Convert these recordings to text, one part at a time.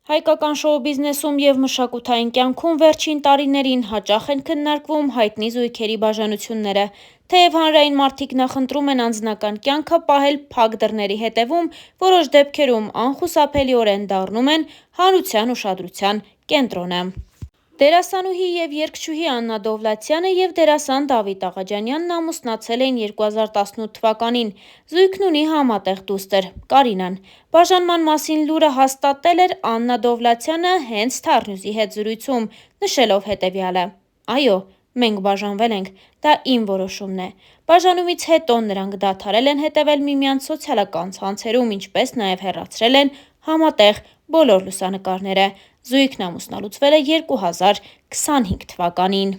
Հայկական շոու բիզնեսում և մշակութային կյանքում վերջին տարիներին հաճախ են քննարկվում հայտնի զույգերի բաժանությունները։ Թեև հանրային մարդիկ նախընտրում են անձնական կյանքը պահել փակ դռների հետևում, որոշ դեպքերում անխուսափելիորեն դառնում են հանրության ուշադրության կենտրոնը։ Դերասանուհի և երգչուհի Աննա Դովլաթյանը և դերասան Դավիթ Աղաջանյանն ամուսնացել էին 2018 թվականին։ Զույգն ունի համատեղ դուստր՝ Կարինան։ Բաժանման մասին լուրը հաստատել էր Աննա Դովլաթյանը հենց Թարնյութի հետ զրույցում, նշելով հետևյալը. «Այո, մենք բաժանվել ենք, դա իմ որոշումն է»։ Բաժանումից հետո նրանք դադարել են հետևել միմյանց սոցիալական ցանցերում, ինչպես նաև հեռացրել են համատեղ բոլոր լուսանկարները։ Զույգն ամուսնալուծվել է 2025 թվականին։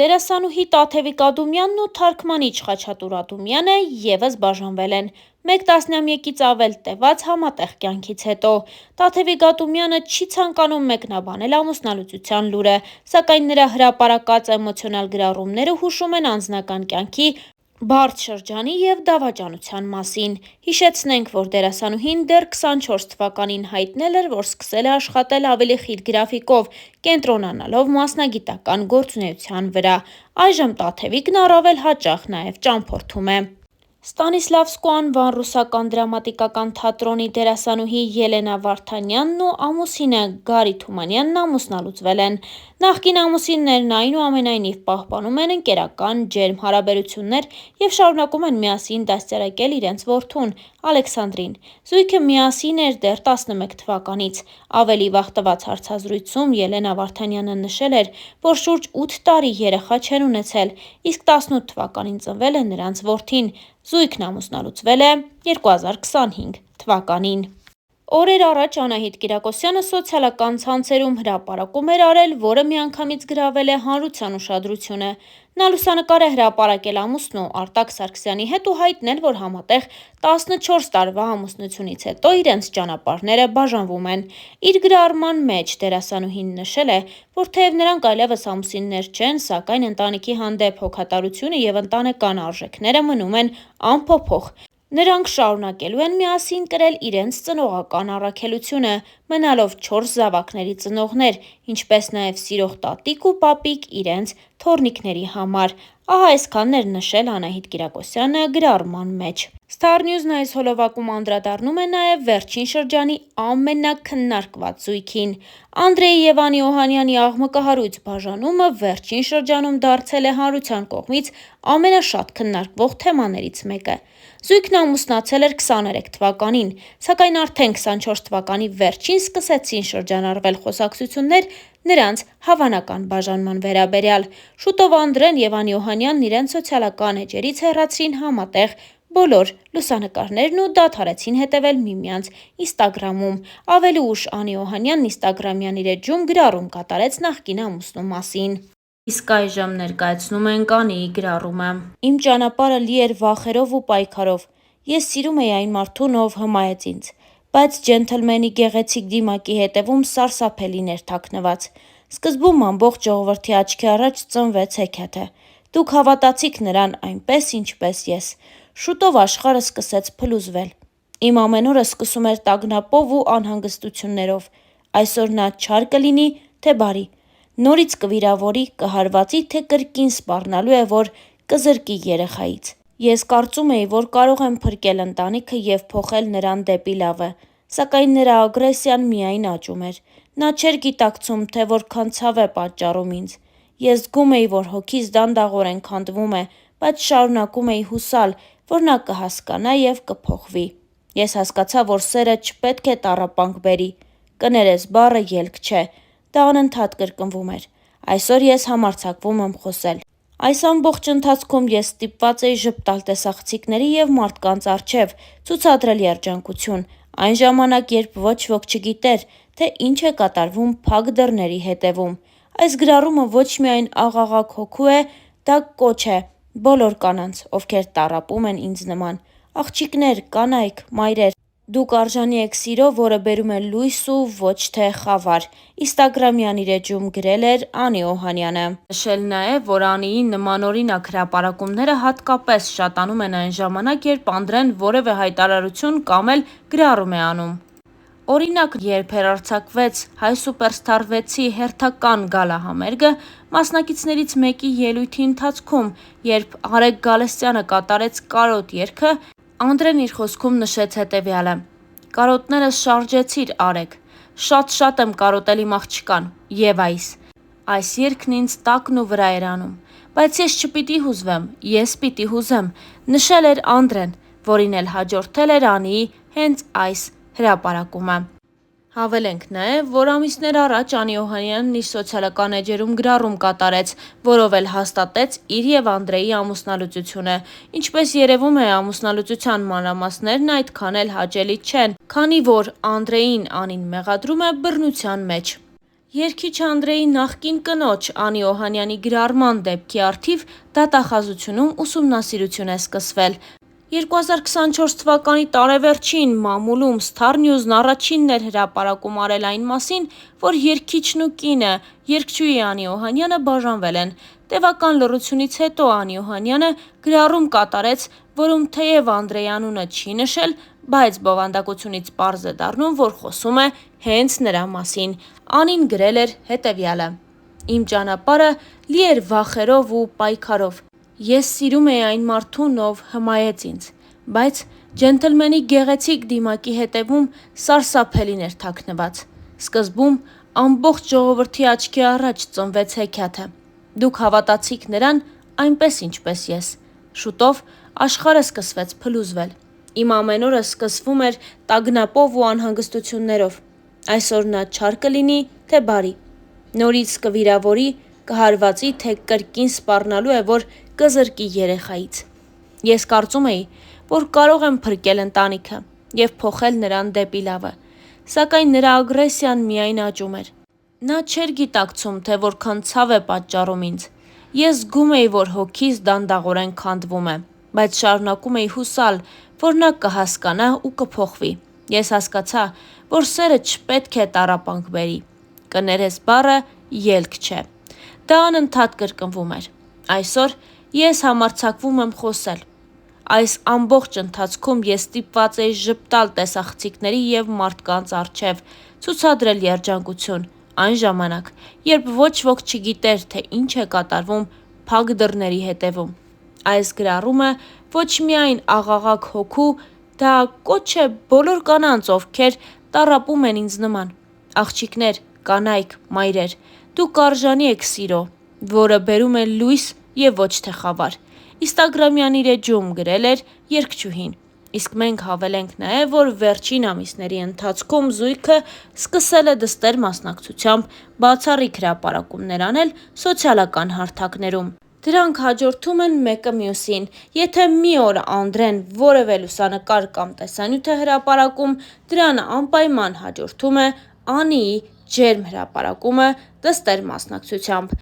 Դերասանուհի Տաթևիկ Ադումյանն ու թարգմանիչ Խաչատուր Ադումյանը ևս բաժանվել են, մեկ տասնամյակից ավել տևած համատեղ կյանքից հետո։ Տաթևիկ Ադումյանը չի ցանկանում մեկնաբանել ամուսնալուծության լուրը, սակայն նրա հրապարակած էմոցիոնալ գրառումները հուշում են անձնական կյանքի բարդ շրջանի և դավաճանության մասին։ Հիշեցնենք, որ դերասանուհին դեռ 24 թվականին հայտնել էր, որ սկսել է աշխատել ավելի խիտ գրաֆիկով՝ կենտրոնանալով մասնագիտական գործունեության վրա։ Այժմ Տաթևիկն առավել հաճախ նաև ճամփորդում է։ Ստանիսլավսկու անվան ռուսական դրամատիկական թատրոնի դերասանուհի Ելենա Վարդանյանն ու ամուսինը Գարի Թումանյանն ամուսնալուծվել են։ Նախկին ամուսիններն այնուամենայնիվ պահպանում են ընկերական ջերմ հարաբերություններ և շարունակում են միասին դաստիարակել իրենց որդուն՝ Ալեքսանդրին։ Զույգը միասին էր դեռ 2011 թվականից։ Ավելի վաղ տված հարցազրույցում Ելենա Վարդանյանը նշել էր, որ շուրջ 8 տարի երեխա չեն ունեցել, իսկ 18 թվականին ծնվել է նրանց որդին։ Զույգն ամուսնալուծվել է 2025 թվականին։ Օրեր առաջ Անահիտ Կիրակոսյանը սոցիալական ցանցերում հրապարակում էր արել, որը միանգամից գրավել է հանրության ուշադրությունը։ Նա լուսանկար է հրապարակել ամուսնու Արտակ Սարգսյանի հետ ու հայտնել, որ համատեղ 14 տարվա ամուսնությունից հետո իրենց ճանապարհները բաժանվում են։ Իր գրառման մեջ դերասանուհին նշել է, որ թեև նրանք այլևս ամուսիններ չեն, սակայն ընտանիքի հանդեպ հոգատարությունը և ընտանեկան արժեքները մնում են անփոփոխ։ Նրանք շարունակելու են միասին կրել իրենց ծնողական առաքելությունը՝ մնալով 4 զավակների ծնողներ, ինչպես նաև սիրող տատիկ ու պապիկ իրենց թոռնիկների համար։ Ահա այսքանն էր նշել Անահիտ Կիրակոսյանը գրառման մեջ։ Star News-ն այս հոլովակում անդրադառնում է նաև վերջին շրջանի ամենաքննարկված զույգին։ Անդրեյ և Անի Օհանյանի աղմկահարույց բաժանումը վերջին շրջանում դարձել է հանրության կողմից ամենաշատ քննարկվող թեմաներից մեկը։ Զույգն ամուսնացել էր 23 թվականին, սակայն արդեն 24 թվականի վերջին սկսեցին շրջանառվել խոսակցություններ նրանց հավանական բաժանման վերաբերյալ։ Շուտով Անդրեն և Անի Օհանյանն իրենց սոցիալական էջերից հեռացրին համատեղ բոլոր լուսանկարներն ու դադարեցին հետևել միմյանց ինստագրամում։ Ավելի ուշ Անի Օհանյանն ինստագրամյան իր էջում գրառում կատարեց նախկին ամուսնու մասին։ Իսկ այժմ ներկայացնում ենք Անիի գրառումը. «Իմ ճանապարհը լի էր վախերով ու պայքարով։ Ես սիրում էի այն մարդուն, ով հմայեց ինձ։ Բայց ջենթլմենի գեղեցիկ դիմակի հետևում սարսափելին էր թաքնված։ Սկզբում ամբողջ ժողովրդի աչքի առաջ ծնվեց հեքիաթը։ Դուք հավատացիք նրան այնպես, ինչպես ես։ Շուտով աշխարհը սկսեց փլուզվել։ Իմ ամեն օրը սկսում էր տագնապով ու անհանգստություններով։ Այսօր նա չար կլինի, թե բարի։ Նորից կվիրավորի, կհարվածի, թե կրկին սպառնալու է, որ կզրկի երեխայից։ Ես կարծում էի, որ կարող եմ փրկել ընտանիքը և փոխել նրան դեպի լավը, սակայն նրա ագրեսիան միայն աճում էր։ Նա չէր գիտակցում, թե որքան ցավ է պատճառում ինձ։ Ես զգում էի, որ հոգիս դանդաղորեն քանդվում է, բայց շարունակում էի հուսալ, որ նա կհասկանա և կփոխվի։ Ես հասկացա, որ սերը չպետք է տառապանք բերի։ Կներես բառը ելք չէ։ Դա անընդհատ կրկնվում էր։ Այսօր ես համարձակվում եմ խոսել։ Այս ամբողջ ընթացքում ես ստիպված էի ժպտալ տեսախցիկների և մարդկանց առջև, ցուցադրել երջանկություն, այն ժամանակ, երբ ոչ ոք չգիտեր, թե ինչ է կատարվում փակ դռների հետևում։ Այս գրառումը ոչ միայն աղաղակ հոգու է, դա կոչ է բոլոր կանանց, ովքեր տառապում են ինձ նման։ Աղջիկներ, կանայք, մայրեր, դուք արժանի եք սիրո, որը բերում է լույս ու ոչ թե խավար։ Ինստագրամյան իր էջում գրել էր Անի Օհանյանը։ Նշել նաև, որ Անիի նմանօրինակ հրապարակումները հատկապես շատանում են այն ժամանակ, երբ Անդրեն որևէ հայտարարություն կամ էլ գրառում է անում։ Օրինակ, երբ հեռարձակվեց Հայ Սուպերստար 6-ի հերթական գալահամերգը, մասնակիցներից մեկի ելույթի ընթացքում, երբ Արեգ Գալստյանը կատարեց կարոտ երգը, Անդրեն իր խոսքում նշեց հետևյալը. «Կարոտներս շարժեցիր, Արեգ, շատ եմ կարոտել իմ աղջկան, և այս երգն ինձ տակն ու վրա էր անում, բայց ես չպիտի հուզվեմ, ես պիտի հուզեմ», նշել էր Անդրեն, որին էլ հաջորդել էր Անիի հենց այս հրապարակումը։ Հավելենք նաև, որ ամիսներ առաջ Անի Օհանյանն իր սոցիալական էջերում գրառում կատարեց, որով էլ հաստատեց իր և Անդրեի ամուսնալուծությունը։ Ինչպես երևում է, ամուսնալուծության մանրամասներն այդքան էլ հաճելի չեն, քանի որ Անդրեին Անին մեղադրում է բռնության մեջ։ Երգիչ Անդրեի նախկին կնոջ Անի Օհանյանի գրառման դեպքի առթիվ դատախազությունում ուսումնասիրություն է սկսվել։ 2024 թվականի տարեվերջին մամուլում Star News-ն առաջինն էր հրապարակում արել այն մասին, որ երգիչն ու կինը՝ երգչուհի Անի Օհանյանը բաժանվել են։ Տևական լռությունից հետո Անի Օհանյանը գրառում կատարեց, որում թեև Անդրեի անունը չի նշել, բայց բովանդակությունից պարզ է դառնում, որ խոսում է հենց նրա մասին։ Անին գրել էր հետևյալը. «Իմ ճանապարհը լի էր վախերով ու պայքարով։ Ես սիրում էի այն մարդուն, ով հմայեց ինձ, բայց ջենթլմենի գեղեցիկ դիմակի հետևում սարսափելին էր թաքնված։ Սկզբում ամբողջ ժողովրդի աչքի առաջ ծնվեց հեքիաթը։ Դուք հավատացիք նրան այնպես, ինչպես ես։ Շուտով աշխարհը սկսվեց փլուզվել։ Իմ ամեն օրը սկսվում էր տագնապով ու անհանգստություններով։ Այսօր նա չար կլինի, թե բարի։ Նորից կվիրավորի, կհարվածի, թե կրկին սպառնալու է, որ կզրկի երեխայից։ Ես կարծում էի, որ կարող եմ փրկել ընտանիքը և փոխել նրան դեպի լավը, սակայն նրա ագրեսիան միայն աճում էր։ Նա չէր գիտակցում, թե որքան ցավ է պատճառում ինձ։ Ես զգում էի, որ հոգիս դանդաղորեն քանդվում է, բայց շարունակում էի հուսալ, որ նա կհասկանա ու կփոխվի։ Ես հասկացա, որ սերը չպետք է տառապանք բերի։ Կներես բառը ելք չէ։ Դա անընդհատ կրկնվում էր։ Այսօր ես համարձակվում եմ խոսել։ Այս ամբողջ ընթացքում ես ստիպված էի ժպտալ տեսախցիկների և մարդկանց առջև, ցուցադրել երջանկություն, այն ժամանակ, երբ ոչ ոք չգիտեր, թե ինչ է կատարվում փակ դռների հետևում։ Այս գրառումը ոչ միայն աղաղակ հոգու, դա կոչ է բոլոր կանանց, ովքեր տառապում են ինձ նման։ Աղջիկներ, կանայք, մայրեր, դուք արժանի եք սիրո, որը բերում է լույս և ոչ թե խավար։ Instagram-յան իր էջում գրել էր երգչուհին։ Իսկ մենք հավելենք նաև, որ վերջին ամիսների ընթացքում զույգը սկսել է դստեր մասնակցությամբ բացառիկ հրապարակումներ անել սոցիալական հարթակներում։ Դրանք հաջորդում են մեկը մյուսին։ Եթե մի օր Անդրեն որևէ լուսանկար կամ տեսանյութ է հրապարակում, դրան անպայման հաջորդում է Անիի ջերմ հրապարակումը դստեր մասնակցությամբ։